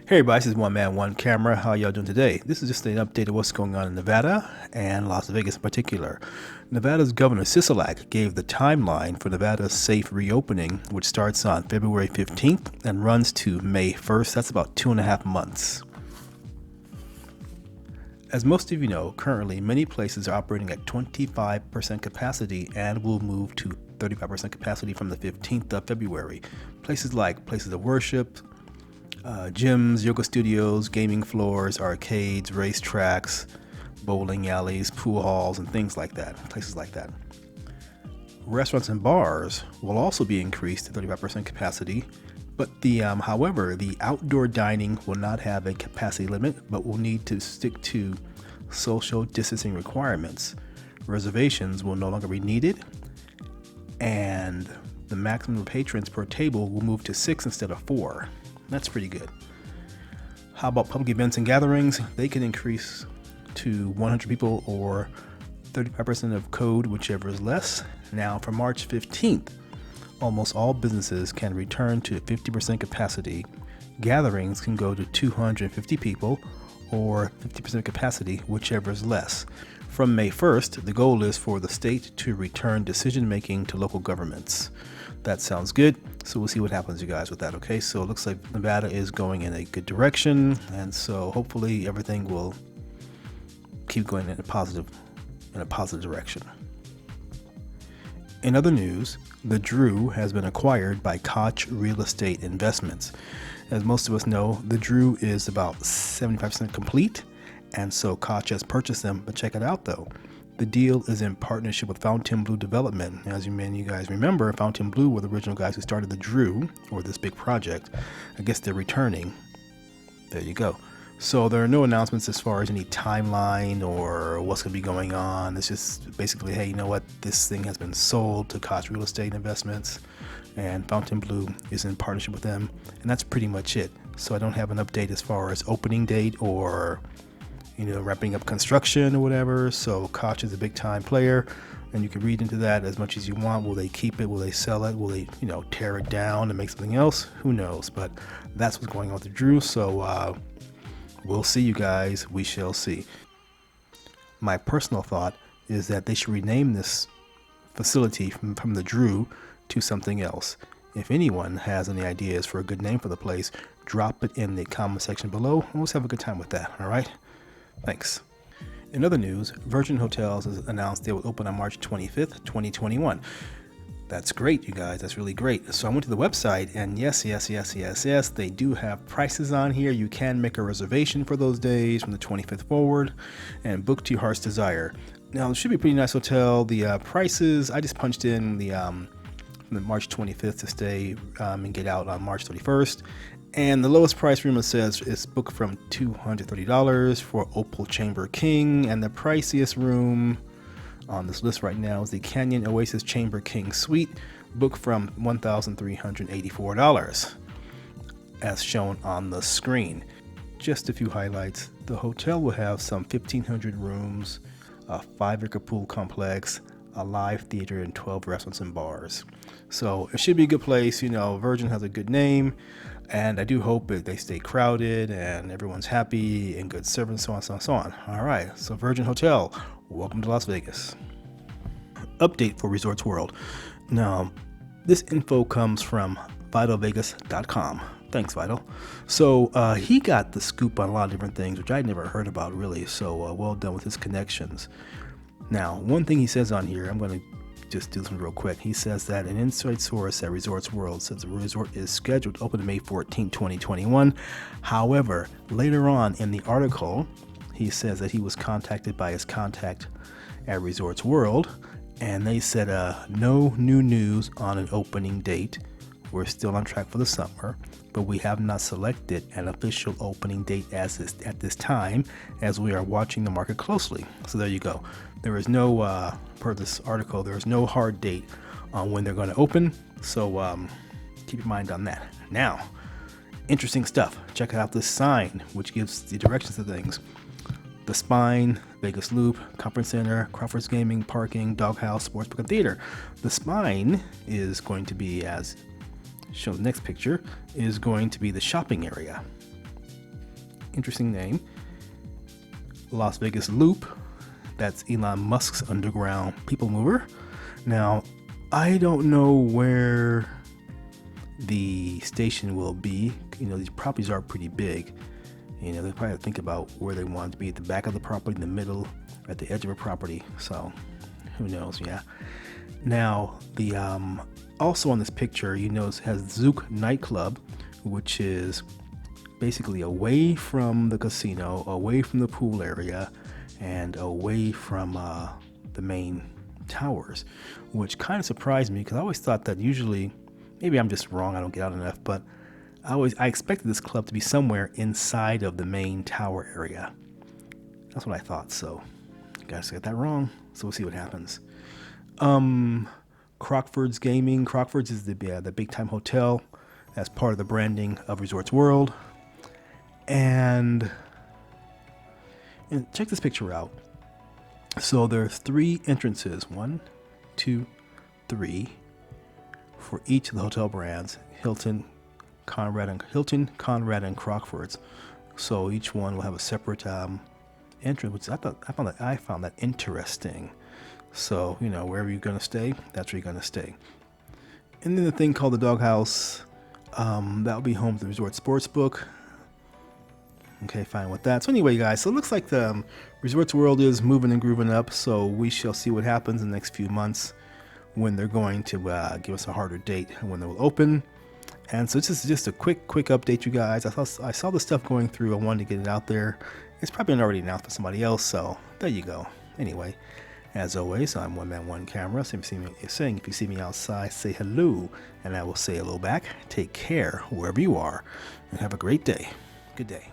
Hey everybody, this is One Man, One Camera. How y'all doing today? This is just an update of what's going on in Nevada and Las Vegas in particular. Nevada's Governor Sisolak gave the timeline for Nevada's safe reopening, which starts on February 15th and runs to May 1st. That's about 2.5 months. As most of you know, currently many places are operating at 25% capacity and will move to 35% capacity from the 15th of February. Places like places of worship, gyms, yoga studios, gaming floors, arcades, racetracks, bowling alleys, pool halls, and things like that, places like that. Restaurants and bars will also be increased to 35% capacity, but however, the outdoor dining will not have a capacity limit, but will need to stick to social distancing requirements. Reservations will no longer be needed, and the maximum patrons per table will move to 6 instead of 4. That's pretty good. How about public events and gatherings? They can increase to 100 people or 35% of code, whichever is less. Now, for March 15th, almost all businesses can return to 50% capacity. Gatherings can go to 250 people or 50% capacity, whichever is less. From May 1st, the goal is for the state to return decision-making to local governments. That sounds good. So we'll see what happens, you guys, with that. Okay, so it looks like Nevada is going in a good direction, and so hopefully everything will keep going in a positive direction. In other news, the Drew has been acquired by Koch Real Estate Investments. As most of us know, the Drew is about 75% complete, and so Koch has purchased them. But check it out, though. The deal is in partnership with Fontainebleau Development. As you guys remember, Fontainebleau were the original guys who started the Drew, or this big project. I guess they're returning. There you go. So there are no announcements as far as any timeline or what's going to be going on. It's just basically, hey, you know what? This thing has been sold to Koch Real Estate Investments, and Fontainebleau is in partnership with them. And that's pretty much it. So I don't have an update as far as opening date or wrapping up construction or whatever. So Koch is a big time player, and you can read into that as much as you want. Will they keep it? Will they sell it? Will they, tear it down and make something else? Who knows? But that's what's going on with the Drew. So we'll see, you guys. We shall see. My personal thought is that they should rename this facility from the Drew to something else. If anyone has any ideas for a good name for the place, drop it in the comment section below, and let's have a good time with that. All right? Thanks. In other news, Virgin Hotels has announced they will open on March 25th, 2021. That's great, you guys. That's really great. So I went to the website, and yes, they do have prices on here. You can make a reservation for those days from the 25th forward and book to your heart's desire. Now, it should be a pretty nice hotel. The prices, I just punched in from the March 25th to stay and get out on March 31st. And the lowest price room, it says, is booked from $230 for Opal Chamber King. And the priciest room on this list right now is the Canyon Oasis Chamber King Suite, booked from $1,384, as shown on the screen. Just a few highlights. The hotel will have some 1,500 rooms, a 5-acre pool complex, a live theater, and 12 restaurants and bars. So it should be a good place. Virgin has a good name, and I do hope that they stay crowded and everyone's happy and good service, so on, so on, so on. All right, so Virgin Hotel, welcome to Las Vegas. Update for Resorts World. Now, this info comes from VitalVegas.com. Thanks, Vital. So he got the scoop on a lot of different things, which I'd never heard about, really. So well done with his connections. Now, one thing he says on here, I'm going to just do this one real quick. He says that an inside source at Resorts World says the resort is scheduled to open May 14, 2021. However, later on in the article, he says that he was contacted by his contact at Resorts World, and they said no new news on an opening date. We're still on track for the summer, but we have not selected an official opening date at this time, as we are watching the market closely. So there you go. There is no, per this article, there is no hard date on when they're going to open. So keep your mind on that. Now, interesting stuff. Check out this sign, which gives the directions to things. The Spine, Vegas Loop, Conference Center, Crockford's Gaming, Parking, Doghouse, Sportsbook, and Theater. The Spine is going to be, as shown in the next picture, is going to be the shopping area. interesting name. Las Vegas Loop, that's Elon Musk's underground people mover. Now, I don't know where the station will be. You know, these properties are pretty big. You know, they probably have to think about where they want it to be, at the back of the property, in the middle, at the edge of a property. So, who knows? Yeah. Now, the also on this picture, you notice it has Zook Nightclub, which is basically away from the casino, away from the pool area, and away from the main towers, which kind of surprised me because I always thought that usually, maybe I'm just wrong, I don't get out enough, but I expected this club to be somewhere inside of the main tower area. That's what I thought, so guys got that wrong, so we'll see what happens. Crockford's Gaming. Crockford's is the big time hotel as part of the branding of Resorts World. And check this picture out. So there's 3 entrances, 1, 2, 3, for each of the hotel brands: Hilton, Conrad, and Crockford's. So each one will have a separate entrance, which I found that interesting. So, you know, wherever you're gonna stay, that's where you're gonna stay. And then the thing called the Doghouse, that'll be home to the Resort Sportsbook. Okay, fine with that. So anyway, guys, so it looks like the Resorts World is moving and grooving up. So we shall see what happens in the next few months when they're going to give us a harder date when they will open. And so this is just a quick update, you guys. I saw the stuff going through. I wanted to get it out there. It's probably already announced by somebody else. So there you go. Anyway, as always, I'm One Man, One Camera. So if you see me outside, say hello, and I will say hello back. Take care wherever you are, and have a great day. Good day.